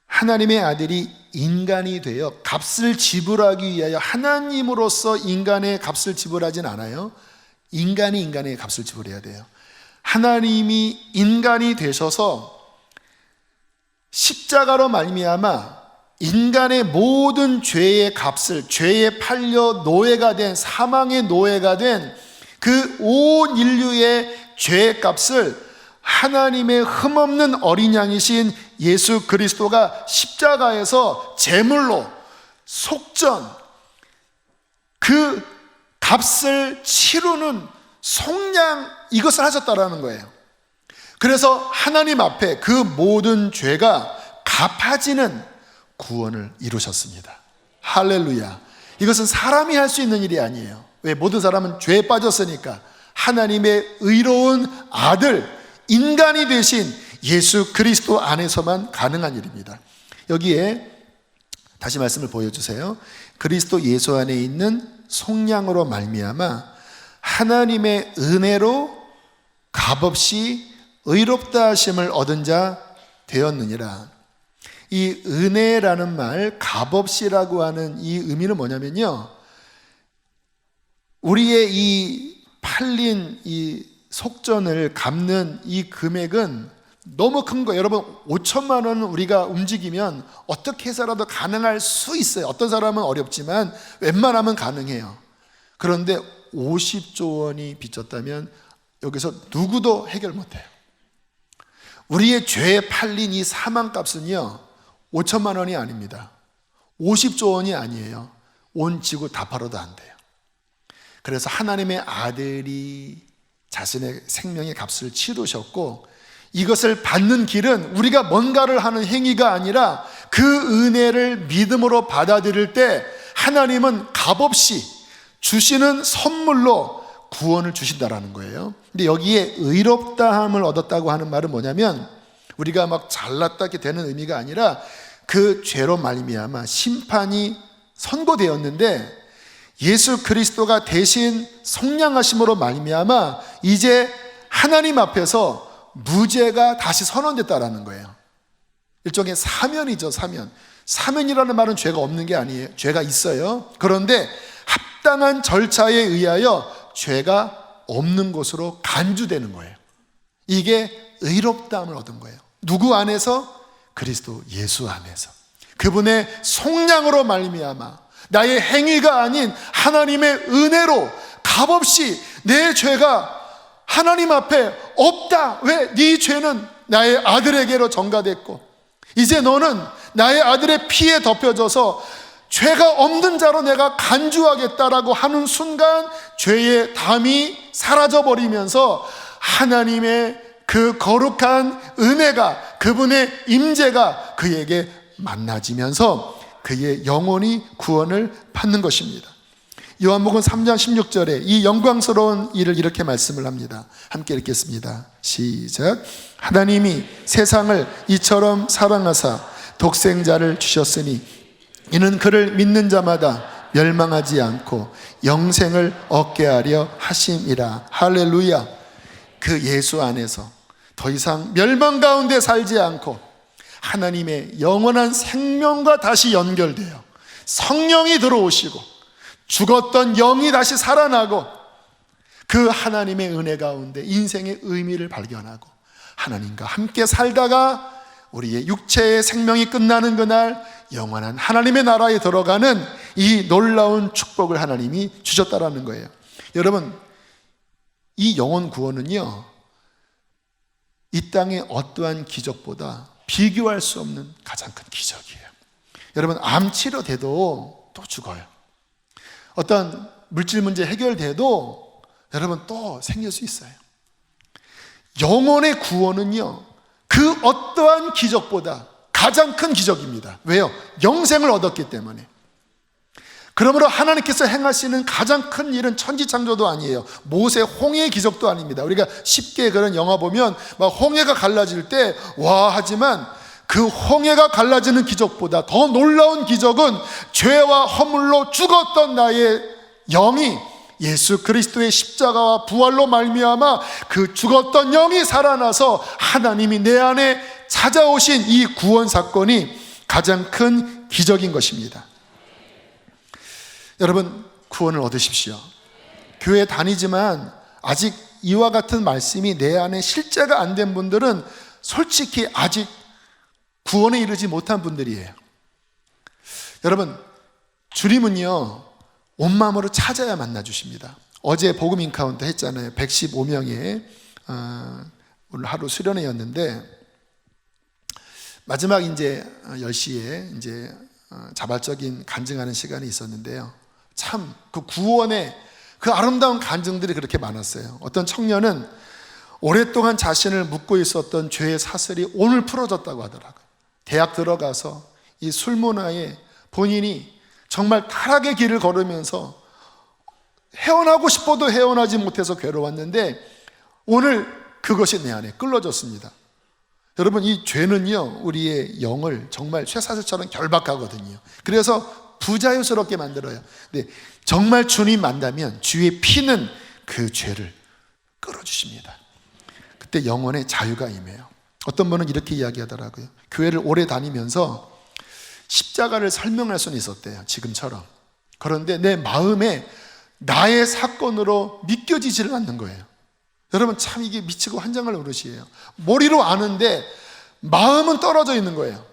Speaker 1: 하나님의 아들이 인간이 되어 값을 지불하기 위하여 하나님으로서 인간의 값을 지불하진 않아요. 인간이 인간의 값을 지불해야 돼요. 하나님이 인간이 되셔서 십자가로 말미암아 인간의 모든 죄의 값을, 죄에 팔려 노예가 된, 사망의 노예가 된 그 온 인류의 죄의 값을 하나님의 흠없는 어린 양이신 예수 그리스도가 십자가에서 제물로 속전, 그 값을 치르는 속량, 이것을 하셨다라는 거예요. 그래서 하나님 앞에 그 모든 죄가 갚아지는 구원을 이루셨습니다. 할렐루야. 이것은 사람이 할 수 있는 일이 아니에요. 왜? 모든 사람은 죄에 빠졌으니까. 하나님의 의로운 아들, 인간이 되신 예수 그리스도 안에서만 가능한 일입니다. 여기에 다시 말씀을 보여주세요. 그리스도 예수 안에 있는 속량으로 말미암아 하나님의 은혜로 값없이 의롭다 하심을 얻은 자 되었느니라. 이 은혜라는 말, 값없이라고 하는 이 의미는 뭐냐면요, 우리의 이 팔린 이 속전을 갚는 이 금액은 너무 큰 거예요. 여러분, 5천만 원은 우리가 움직이면 어떻게 해서라도 가능할 수 있어요. 어떤 사람은 어렵지만 웬만하면 가능해요. 그런데 50조 원이 빚졌다면 여기서 누구도 해결 못해요. 우리의 죄에 팔린 이 사망값은요 5천만 원이 아닙니다. 50조 원이 아니에요. 온 지구 다 팔아도 안 돼요. 그래서 하나님의 아들이 자신의 생명의 값을 치르셨고, 이것을 받는 길은 우리가 뭔가를 하는 행위가 아니라 그 은혜를 믿음으로 받아들일 때 하나님은 값없이 주시는 선물로 구원을 주신다라는 거예요. 근데 여기에 의롭다함을 얻었다고 하는 말은 뭐냐면, 우리가 막 잘났다 이렇게 되는 의미가 아니라 그 죄로 말미암아 심판이 선고되었는데 예수 그리스도가 대신 속량하심으로 말미암아 이제 하나님 앞에서 무죄가 다시 선언됐다라는 거예요. 일종의 사면이죠. 사면이라는 말은 죄가 없는 게 아니에요. 죄가 있어요. 그런데 합당한 절차에 의하여 죄가 없는 것으로 간주되는 거예요. 이게 의롭다함을 얻은 거예요. 누구 안에서? 그리스도 예수 안에서. 그분의 속량으로 말미암아 나의 행위가 아닌 하나님의 은혜로 값없이 내 죄가 하나님 앞에 없다. 왜? 네 죄는 나의 아들에게로 전가됐고 이제 너는 나의 아들의 피에 덮여져서 죄가 없는 자로 내가 간주하겠다라고 하는 순간 죄의 담이 사라져버리면서 하나님의 그 거룩한 은혜가, 그분의 임재가 그에게 만나지면서 그의 영혼이 구원을 받는 것입니다. 요한복음 3장 16절에 이 영광스러운 일을 이렇게 말씀을 합니다. 함께 읽겠습니다. 시작. 하나님이 세상을 이처럼 사랑하사 독생자를 주셨으니 이는 그를 믿는 자마다 멸망하지 않고 영생을 얻게 하려 하심이라. 할렐루야. 그 예수 안에서 더 이상 멸망 가운데 살지 않고 하나님의 영원한 생명과 다시 연결돼요. 성령이 들어오시고 죽었던 영이 다시 살아나고 그 하나님의 은혜 가운데 인생의 의미를 발견하고 하나님과 함께 살다가 우리의 육체의 생명이 끝나는 그날 영원한 하나님의 나라에 들어가는 이 놀라운 축복을 하나님이 주셨다라는 거예요. 여러분, 이 영혼 구원은요 이 땅의 어떠한 기적보다 비교할 수 없는 가장 큰 기적이에요. 여러분, 암 치료돼도 또 죽어요. 어떤 물질 문제 해결돼도 여러분 또 생길 수 있어요. 영혼의 구원은요 그 어떠한 기적보다 가장 큰 기적입니다. 왜요? 영생을 얻었기 때문에. 그러므로 하나님께서 행하시는 가장 큰 일은 천지창조도 아니에요. 모세 홍해의 기적도 아닙니다. 우리가 쉽게 그런 영화 보면 막 홍해가 갈라질 때 와 하지만 그 홍해가 갈라지는 기적보다 더 놀라운 기적은 죄와 허물로 죽었던 나의 영이 예수 그리스도의 십자가와 부활로 말미암아 그 죽었던 영이 살아나서 하나님이 내 안에 찾아오신 이 구원 사건이 가장 큰 기적인 것입니다. 여러분, 구원을 얻으십시오. 교회 다니지만 아직 이와 같은 말씀이 내 안에 실제가 안 된 분들은 솔직히 아직 구원에 이르지 못한 분들이에요. 여러분, 주님은요 온 마음으로 찾아야 만나 주십니다. 어제 복음 인카운터 했잖아요. 115명의 오늘 하루 수련회였는데 마지막 이제 10시에 이제 자발적인 간증하는 시간이 있었는데요. 참 그 구원의 그 아름다운 간증들이 그렇게 많았어요. 어떤 청년은 오랫동안 자신을 묶고 있었던 죄의 사슬이 오늘 풀어졌다고 하더라고요. 대학 들어가서 이 술문화에 본인이 정말 타락의 길을 걸으면서 헤어나고 싶어도 헤어나지 못해서 괴로웠는데 오늘 그것이 내 안에 끌어졌습니다. 여러분, 이 죄는요 우리의 영을 정말 쇠사슬처럼 결박하거든요. 그래서 부자유스럽게 만들어요. 근데 정말 주님 만나면 주의 피는 그 죄를 끌어주십니다. 그때 영혼의 자유가 임해요. 어떤 분은 이렇게 이야기하더라고요. 교회를 오래 다니면서 십자가를 설명할 수는 있었대요, 지금처럼. 그런데 내 마음에 나의 사건으로 믿겨지지를 않는 거예요. 여러분, 참 이게 미치고 환장할 노릇이에요. 머리로 아는데 마음은 떨어져 있는 거예요.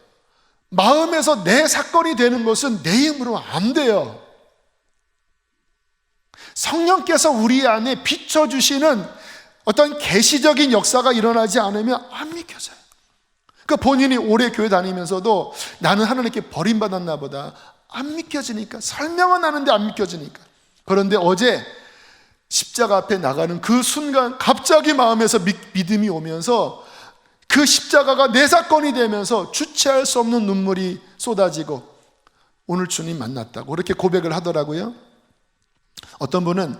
Speaker 1: 마음에서 내 사건이 되는 것은 내 힘으로 안 돼요. 성령께서 우리 안에 비춰주시는 어떤 계시적인 역사가 일어나지 않으면 안 믿겨져요. 그 본인이 오래 교회 다니면서도 나는 하나님께 버림받았나 보다 안 믿겨지니까, 설명은 하는데 안 믿겨지니까. 그런데 어제 십자가 앞에 나가는 그 순간 갑자기 마음에서 믿음이 오면서 그 십자가가 내 사건이 되면서 주체할 수 없는 눈물이 쏟아지고 오늘 주님 만났다고 그렇게 고백을 하더라고요. 어떤 분은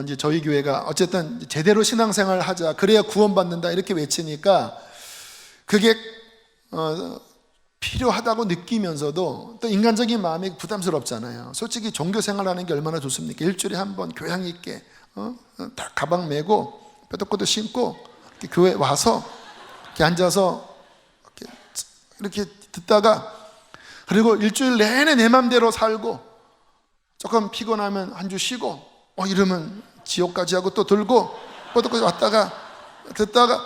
Speaker 1: 이제 저희 교회가 어쨌든 제대로 신앙생활을 하자, 그래야 구원받는다 이렇게 외치니까 그게 필요하다고 느끼면서도 또 인간적인 마음이 부담스럽잖아요. 솔직히 종교 생활하는 게 얼마나 좋습니까? 일주일에 한 번 교양 있게 다 가방 메고 뼈도꼬도 신고 이렇게 교회 와서 이렇게 앉아서 이렇게 듣다가, 그리고 일주일 내내 내 맘대로 살고 조금 피곤하면 한 주 쉬고 이러면 지옥까지 하고 또 들고 뼈도꼬도 왔다가 듣다가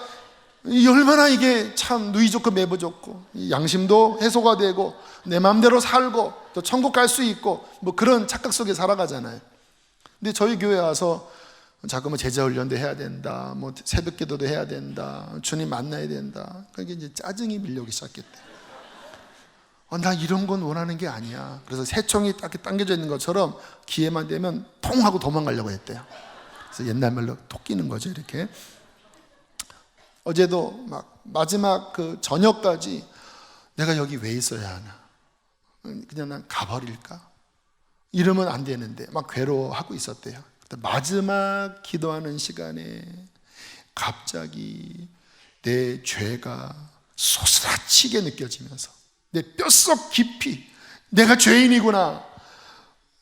Speaker 1: 얼마나 이게 참 누이 좋고 매부 좋고 양심도 해소가 되고 내 마음대로 살고 또 천국 갈 수 있고 뭐 그런 착각 속에 살아가잖아요. 근데 저희 교회 와서 자꾸 뭐 제자 훈련도 해야 된다, 뭐 새벽 기도도 해야 된다, 주님 만나야 된다. 그게 이제 짜증이 밀려오기 시작했대. 나 이런 건 원하는 게 아니야. 그래서 새총이 딱 당겨져 있는 것처럼 기회만 되면 통 하고 도망가려고 했대요. 그래서 옛날 말로 톡 끼는 거죠, 이렇게. 어제도 막 마지막 그 저녁까지 내가 여기 왜 있어야 하나, 그냥 난 가버릴까, 이러면 안 되는데 막 괴로워하고 있었대요. 마지막 기도하는 시간에 갑자기 내 죄가 소스라치게 느껴지면서 내 뼛속 깊이 내가 죄인이구나,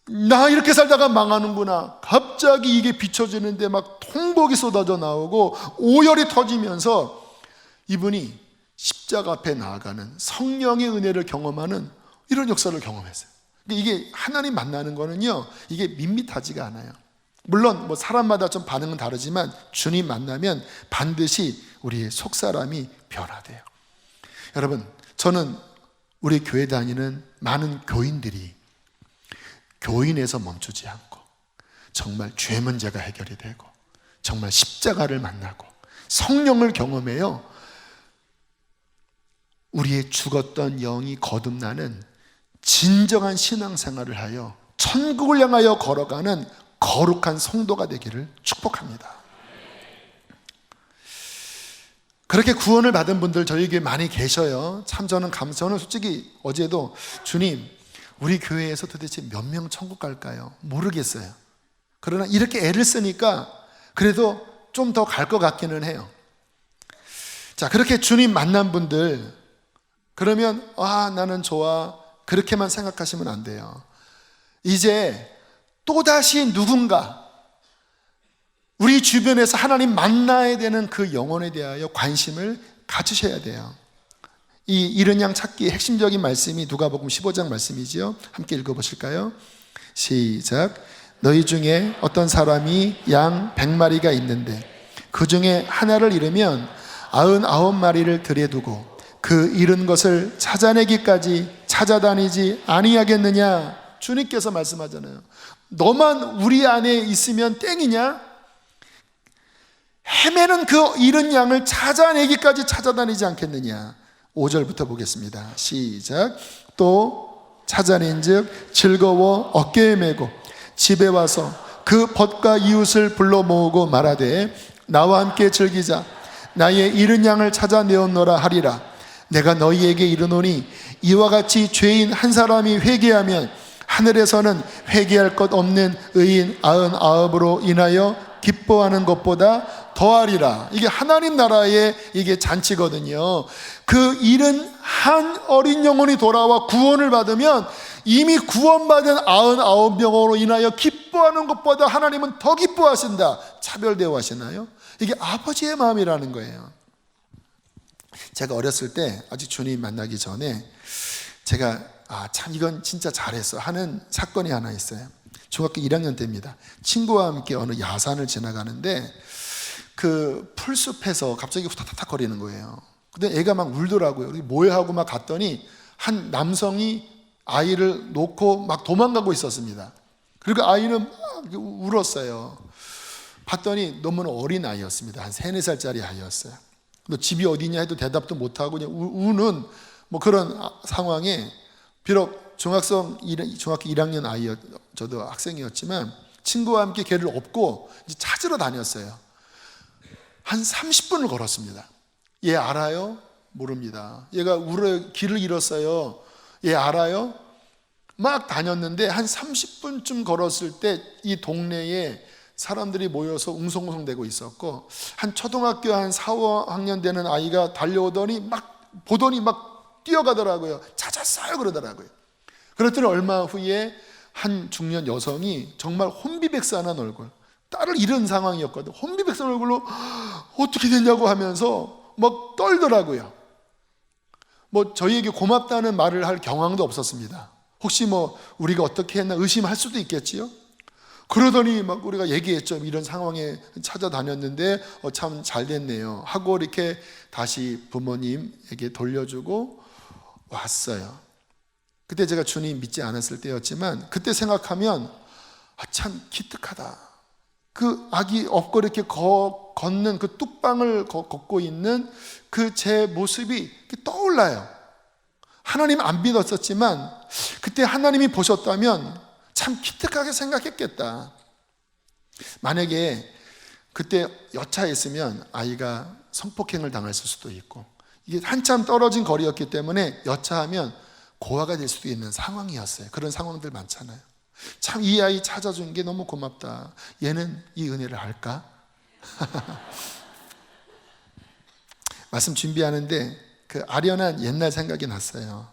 Speaker 1: 나 이렇게 살다가 망하는구나, 갑자기 이게 비춰지는데 막 통곡이 쏟아져 나오고 오열이 터지면서 이분이 십자가 앞에 나아가는 성령의 은혜를 경험하는 이런 역사를 경험했어요. 이게 하나님 만나는 거는요, 이게 밋밋하지가 않아요. 물론 뭐 사람마다 좀 반응은 다르지만 주님 만나면 반드시 우리의 속사람이 변화돼요. 여러분, 저는 우리 교회 다니는 많은 교인들이 교인에서 멈추지 않고 정말 죄 문제가 해결이 되고 정말 십자가를 만나고 성령을 경험해요. 우리의 죽었던 영이 거듭나는 진정한 신앙생활을 하여 천국을 향하여 걸어가는 거룩한 성도가 되기를 축복합니다. 그렇게 구원을 받은 분들 저희 교회에 많이 계셔요. 참 저는 솔직히 어제도 주님, 우리 교회에서 도대체 몇 명 천국 갈까요? 모르겠어요. 그러나 이렇게 애를 쓰니까 그래도 좀 더 갈 것 같기는 해요. 자, 그렇게 주님 만난 분들, 그러면 나는 좋아, 그렇게만 생각하시면 안 돼요. 이제 또다시 누군가 우리 주변에서 하나님 만나야 되는 그 영혼에 대하여 관심을 가지셔야 돼요. 이 이른 양 찾기의 핵심적인 말씀이 누가복음 15장 말씀이지요. 함께 읽어보실까요? 시작. 너희 중에 어떤 사람이 양 100마리가 있는데 그 중에 하나를 잃으면 99마리를 들여두고 그 잃은 것을 찾아내기까지 찾아다니지 아니하겠느냐. 주님께서 말씀하잖아요. 너만 우리 안에 있으면 땡이냐? 헤매는 그 잃은 양을 찾아내기까지 찾아다니지 않겠느냐. 5절부터 보겠습니다. 시작. 또 찾아낸즉 즐거워 어깨에 메고 집에 와서 그 벗과 이웃을 불러 모으고 말하되 나와 함께 즐기자. 나의 잃은 양을 찾아내었노라 하리라. 내가 너희에게 이르노니 이와 같이 죄인 한 사람이 회개하면 하늘에서는 회개할 것 없는 의인 99으로 인하여 기뻐하는 것보다 더하리라. 이게 하나님 나라의 이게 잔치거든요. 그 잃은 한 어린 영혼이 돌아와 구원을 받으면 이미 구원받은 99명으로 인하여 기뻐하는 것보다 하나님은 더 기뻐하신다. 차별 대우하시나요? 이게 아버지의 마음이라는 거예요. 제가 어렸을 때 아직 주님 만나기 전에 제가 참 이건 진짜 잘했어 하는 사건이 하나 있어요. 중학교 1학년 때입니다. 친구와 함께 어느 야산을 지나가는데 그 풀숲에서 갑자기 후다닥 거리는 거예요. 근데 애가 막 울더라고요. 뭐해 하고 막 갔더니 한 남성이 아이를 놓고 막 도망가고 있었습니다. 그리고 아이는 막 울었어요. 봤더니 너무나 어린 아이였습니다. 한 3, 4살짜리 아이였어요. 너 집이 어디냐 해도 대답도 못하고 그냥 우는 뭐 그런 상황에, 비록 중학교 1학년 저도 학생이었지만 친구와 함께 걔를 업고 이제 찾으러 다녔어요. 한 30분을 걸었습니다. 얘 알아요? 모릅니다. 얘가 울어요. 길을 잃었어요. 얘 알아요? 막 다녔는데 한 30분쯤 걸었을 때 이 동네에 사람들이 모여서 웅성웅성대고 있었고, 한 초등학교 한 4, 5학년 되는 아이가 달려오더니 막 보더니 막 뛰어가더라고요. 찾았어요 그러더라고요. 그랬더니 얼마 후에 한 중년 여성이 정말 혼비백산한 얼굴, 딸을 잃은 상황이었거든. 혼비백산한 얼굴로 어떻게 됐냐고 하면서 막 떨더라고요. 뭐 저희에게 고맙다는 말을 할 경황도 없었습니다. 혹시 뭐 우리가 어떻게 했나 의심할 수도 있겠지요. 그러더니 막 우리가 얘기했죠. 이런 상황에 찾아다녔는데 참 잘 됐네요 하고 이렇게 다시 부모님에게 돌려주고 왔어요. 그때 제가 주님 믿지 않았을 때였지만 그때 생각하면 참 기특하다. 그 아기 업고 이렇게 걷는 그 뚝방을 걷고 있는 그 제 모습이 떠올라요. 하나님 안 믿었었지만 그때 하나님이 보셨다면 참 기특하게 생각했겠다. 만약에 그때 여차했으면 아이가 성폭행을 당했을 수도 있고, 이게 한참 떨어진 거리였기 때문에 여차하면 고아가 될 수도 있는 상황이었어요. 그런 상황들 많잖아요. 참 이 아이 찾아준 게 너무 고맙다. 얘는 이 은혜를 알까? 말씀 준비하는데 그 아련한 옛날 생각이 났어요.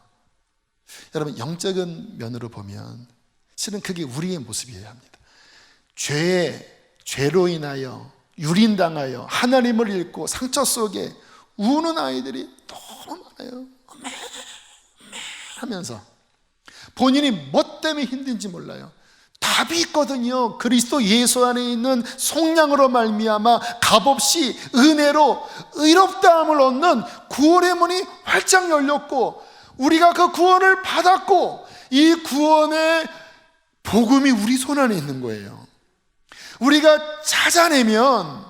Speaker 1: 여러분, 영적인 면으로 보면 실은 그게 우리의 모습이어야 합니다. 죄로 인하여 유린당하여 하나님을 잃고 상처 속에 우는 아이들이 너무 많아요. 하면서 본인이 뭐 때문에 힘든지 몰라요. 답이 있거든요. 그리스도 예수 안에 있는 속량으로 말미암아 값없이 은혜로 의롭다함을 얻는 구원의 문이 활짝 열렸고, 우리가 그 구원을 받았고, 이 구원의 복음이 우리 손 안에 있는 거예요. 우리가 찾아내면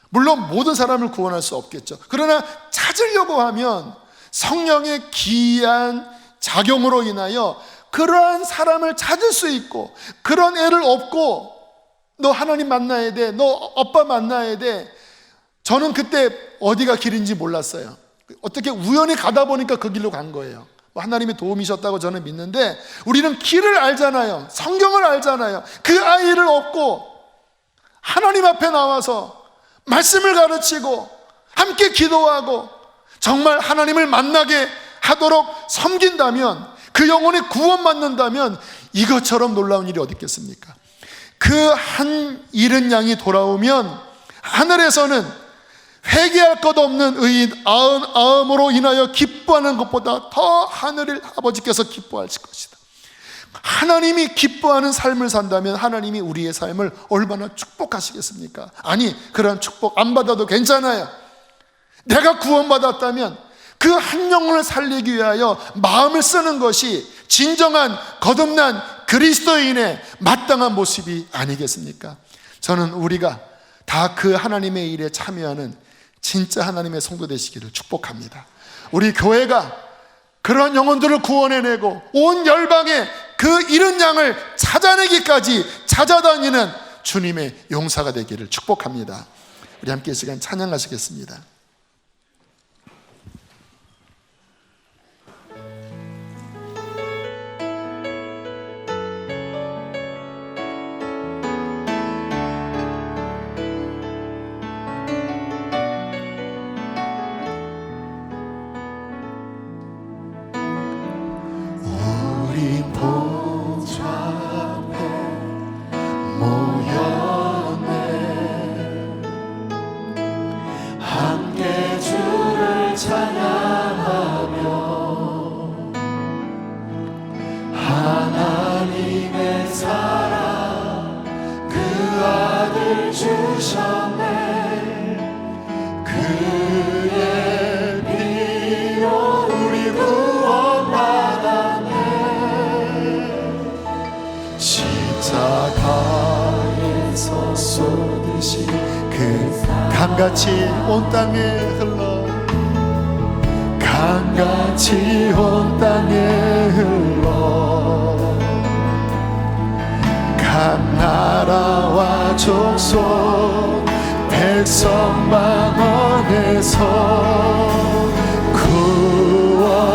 Speaker 1: 물론 모든 사람을 구원할 수 없겠죠. 그러나 찾으려고 하면 성령의 기이한 작용으로 인하여 그러한 사람을 찾을 수 있고, 그런 애를 업고 너 하나님 만나야 돼, 너 오빠 만나야 돼. 저는 그때 어디가 길인지 몰랐어요. 어떻게 우연히 가다 보니까 그 길로 간 거예요. 하나님의 도움이셨다고 저는 믿는데, 우리는 길을 알잖아요. 성경을 알잖아요. 그 아이를 업고 하나님 앞에 나와서 말씀을 가르치고 함께 기도하고 정말 하나님을 만나게 하도록 섬긴다면, 그 영혼이 구원받는다면 이것처럼 놀라운 일이 어디 있겠습니까? 그 한 잃은 양이 돌아오면 하늘에서는 회개할 것 없는 의인 99으로 인하여 기뻐하는 것보다 더 하늘의 아버지께서 기뻐하실 것이다. 하나님이 기뻐하는 삶을 산다면 하나님이 우리의 삶을 얼마나 축복하시겠습니까? 아니, 그런 축복 안 받아도 괜찮아요. 내가 구원받았다면 그 한 영혼을 살리기 위하여 마음을 쓰는 것이 진정한 거듭난 그리스도인의 마땅한 모습이 아니겠습니까? 저는 우리가 다 그 하나님의 일에 참여하는 진짜 하나님의 성도 되시기를 축복합니다. 우리 교회가 그런 영혼들을 구원해내고 온 열방에 그 잃은 양을 찾아내기까지 찾아다니는 주님의 용사가 되기를 축복합니다. 우리 함께 이 시간 찬양하시겠습니다. 보좌 앞에 모였네. 함께 하듯이 그 강같이 온 땅에 흘러 강같이 온 땅에 흘러 각 나라와 족속 백성 만원에서 구원받고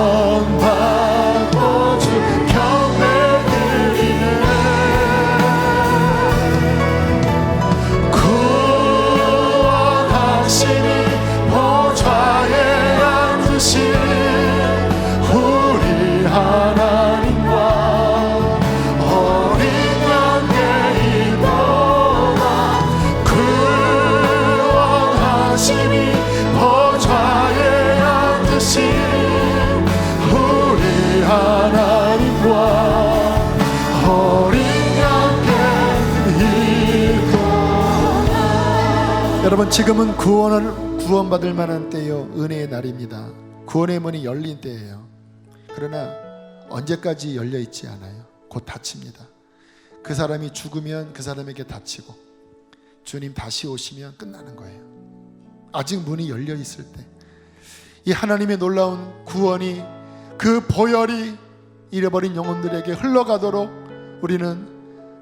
Speaker 1: 주 경배 드리네 구원하시니 보좌에 앉으신 우리 하나님과 어린 양의 이도가 구원하시니 보좌에 앉으신 우리 하나님과 어린 양의 이도가. 여러분, 지금은 구원받을 만한 때요, 은혜의 날입니다. 구원의 문이 열린 때예요. 그러나 언제까지 열려 있지 않아요. 곧 닫힙니다. 그 사람이 죽으면 그 사람에게 닫히고 주님 다시 오시면 끝나는 거예요. 아직 문이 열려 있을 때 이 하나님의 놀라운 구원이, 그 보혈이 잃어버린 영혼들에게 흘러가도록 우리는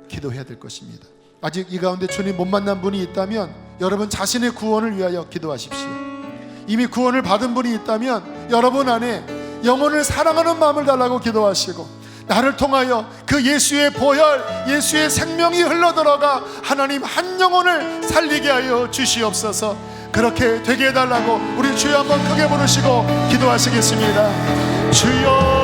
Speaker 1: 기도해야 될 것입니다. 아직 이 가운데 주님 못 만난 분이 있다면 여러분 자신의 구원을 위하여 기도하십시오. 이미 구원을 받은 분이 있다면 여러분 안에 영혼을 사랑하는 마음을 달라고 기도하시고, 나를 통하여 그 예수의 보혈, 예수의 생명이 흘러들어가 하나님 한 영혼을 살리게 하여 주시옵소서. 그렇게 되게 해달라고 우리 주여 한번 크게 부르시고 기도하시겠습니다. 주여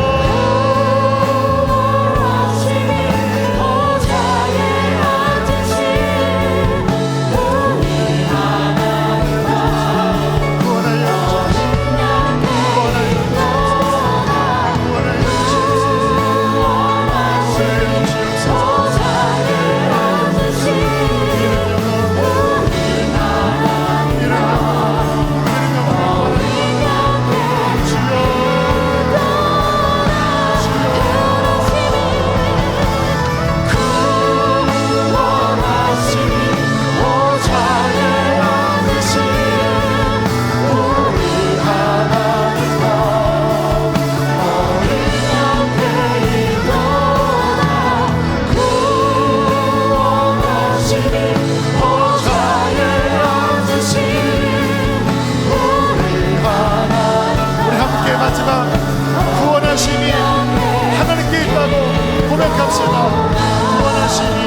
Speaker 1: 구원하심이 하나님께 있다고 고백합시다. 구원하심이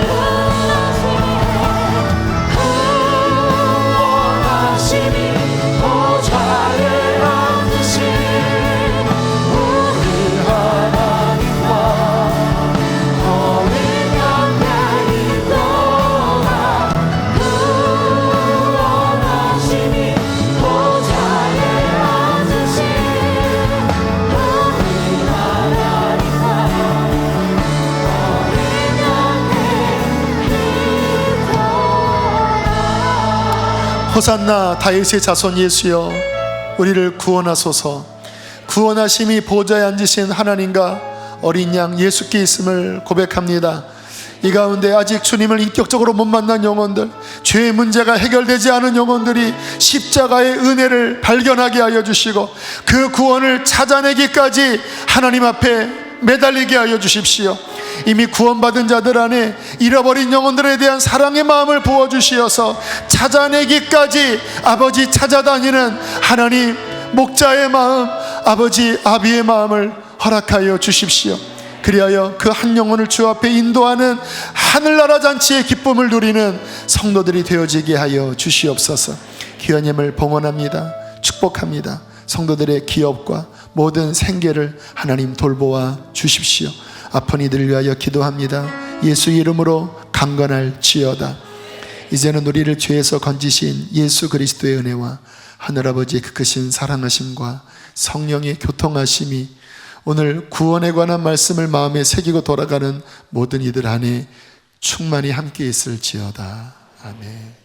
Speaker 1: 보좌에 앉으신 우리 하나님과 어린 양의 이도가 구원하심이 보좌에 앉으신 호산나 다윗의 자손 예수여, 우리를 구원하소서. 구원하심이 보좌에 앉으신 하나님과 어린 양 예수께 있음을 고백합니다. 이 가운데 아직 주님을 인격적으로 못 만난 영혼들, 죄의 문제가 해결되지 않은 영혼들이 십자가의 은혜를 발견하게 하여 주시고 그 구원을 찾아내기까지 하나님 앞에 매달리게 하여 주십시오. 이미 구원받은 자들 안에 잃어버린 영혼들에 대한 사랑의 마음을 부어주시어서 찾아내기까지 아버지 찾아다니는 하나님 목자의 마음, 아버지 아비의 마음을 허락하여 주십시오. 그리하여 그 한 영혼을 주 앞에 인도하는 하늘나라 잔치의 기쁨을 누리는 성도들이 되어지게 하여 주시옵소서. 기원님을 봉헌합니다. 축복합니다. 성도들의 기업과 모든 생계를 하나님 돌보아 주십시오. 아픈 이들을 위하여 기도합니다. 예수 이름으로 강건할지어다. 이제는 우리를 죄에서 건지신 예수 그리스도의 은혜와 하늘아버지의 그 크신 사랑하심과 성령의 교통하심이 오늘 구원에 관한 말씀을 마음에 새기고 돌아가는 모든 이들 안에 충만히 함께 있을지어다. 아멘.